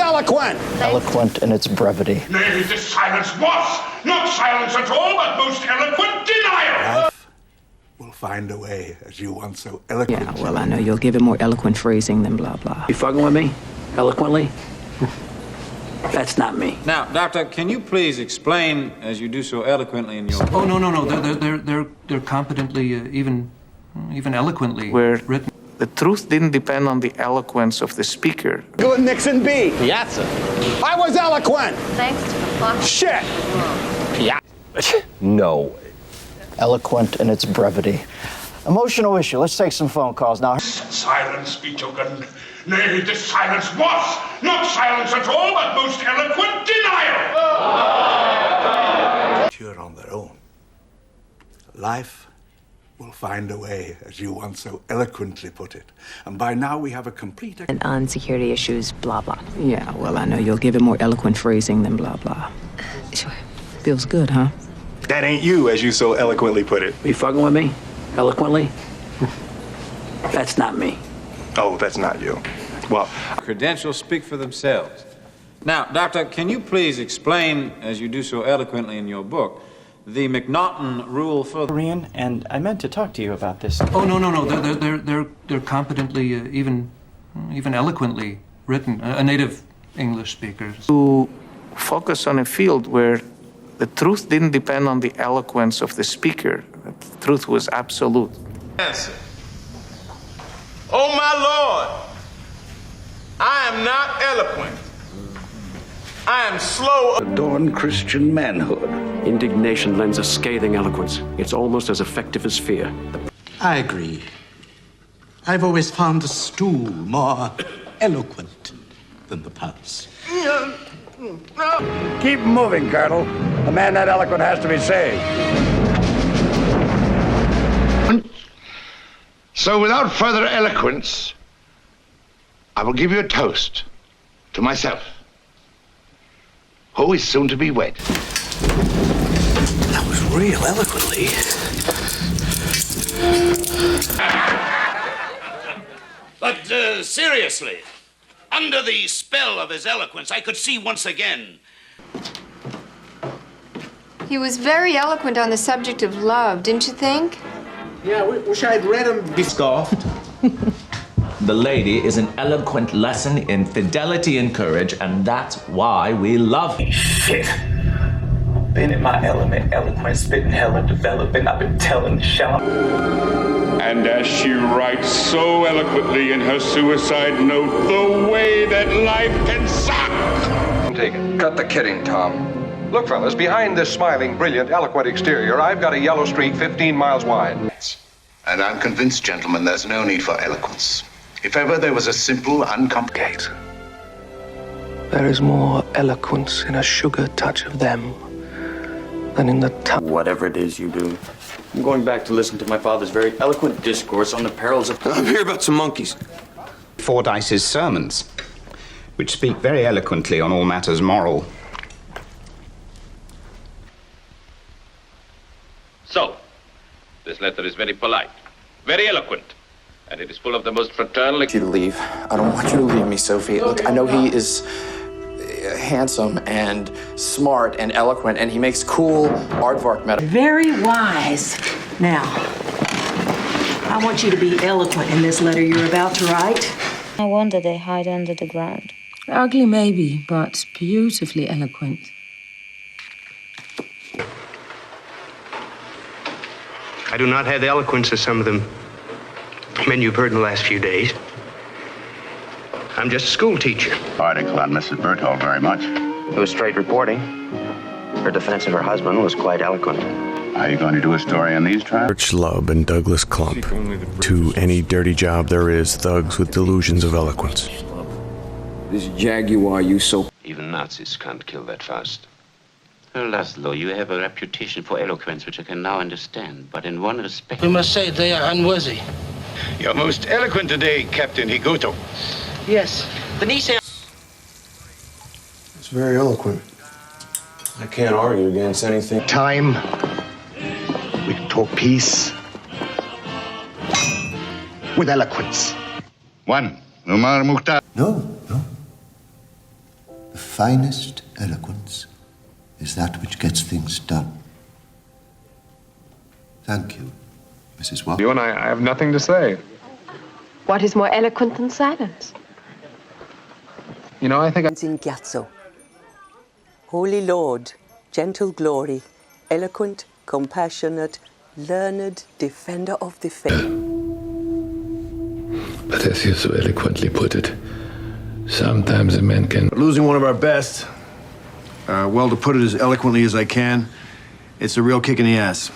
eloquent. Eloquent in its brevity. Nay, this silence was not silence at all, but most eloquent denial. Life will find a way, as you once so eloquently. Yeah, well, I know you'll give it more eloquent phrasing than blah, blah. You fucking with me? Eloquently? That's not me. Now, Doctor, can you please explain, as you do so eloquently in your... Oh, no. They're competently, even eloquently where written. The truth didn't depend on the eloquence of the speaker. Good Nixon B. Piazza. I was eloquent. Thanks to the clock. Shit. No. Eloquent in its brevity. Emotional issue. Let's take some phone calls now. Silence betokened. Nay, this silence was not silence at all, but most eloquent denial. Mature on their own. Life will find a way, as you once so eloquently put it. And by now we have a complete... And on security issues, blah, blah. Yeah, well, I know you'll give it more eloquent phrasing than blah, blah. Sure. Feels good, huh? That ain't you, as you so eloquently put it. You fucking with me? Eloquently? That's not me. Oh, that's not you. Well, Credentials speak for themselves. Now, Doctor, can you please explain, as you do so eloquently in your book, the McNaughton rule for... Korean, and I meant to talk to you about this. Oh, no. They're competently, even eloquently written. A native English speaker. To focus on a field where the truth didn't depend on the eloquence of the speaker. The truth was absolute. Answer. Oh, my Lord, I am not eloquent. I am slow. Adorn Christian manhood. Indignation lends a scathing eloquence. It's almost as effective as fear. I agree. I've always found the stool more eloquent than the pulse. Keep moving, Colonel. A man that eloquent has to be saved. So without further eloquence, I will give you a toast to myself, who is soon to be wed. That was real eloquently. But seriously, under the spell of his eloquence, I could see once again. He was very eloquent on the subject of love, didn't you think? Yeah, wish I'd read him be scoffed. The lady is an eloquent lesson in fidelity and courage, and that's why we love her. Shit. Been in my element, eloquent, spitting hella developing. I've been telling, shouting. And as she writes so eloquently in her suicide note, the way that life can suck. I'm taken. Cut the kidding, Tom. Look, fellas, behind this smiling, brilliant, eloquent exterior, I've got a yellow streak 15 miles wide. And I'm convinced, gentlemen, there's no need for eloquence. If ever there was a simple, uncomplicated... There is more eloquence in a sugar touch of them than in the Whatever it is you do. I'm going back to listen to my father's very eloquent discourse on the perils of... I'm here about some monkeys. Fordyce's sermons, which speak very eloquently on all matters moral. So, this letter is very polite, very eloquent, and it is full of the most fraternal... You to leave. I don't want you to leave me, Sophie. Look, I know he is handsome and smart and eloquent, and he makes cool aardvark metaphors. Very wise. Now, I want you to be eloquent in this letter you're about to write. No wonder they hide under the ground. Ugly, maybe, but beautifully eloquent. I do not have the eloquence of some of the men you've heard in the last few days. I'm just a school teacher. Article on Mrs. Berthold very much. It was straight reporting. Her defense of her husband was quite eloquent. Are you going to do a story on these trials? Birch Lub and Douglas Clump. To any dirty job there is, thugs with delusions of eloquence. This jaguar you so... Even Nazis can't kill that fast. Laszlo, you have a reputation for eloquence, which I can now understand, but in one respect... We must say they are unworthy. You're most eloquent today, Captain Higuto. Yes. Denise... it's very eloquent. I can't argue against anything. Time. We can talk peace. With eloquence. One. Numar Mukhtar. No. finest eloquence is that which gets things done. Thank you, Mrs. Watson. You and I have nothing to say. What is more eloquent than silence? You know, I think in Giazzo. Holy Lord, gentle glory, eloquent, compassionate, learned, defender of the faith. But as you so eloquently put it, sometimes a man can... Losing one of our best, well, to put it as eloquently as I can, it's a real kick in the ass.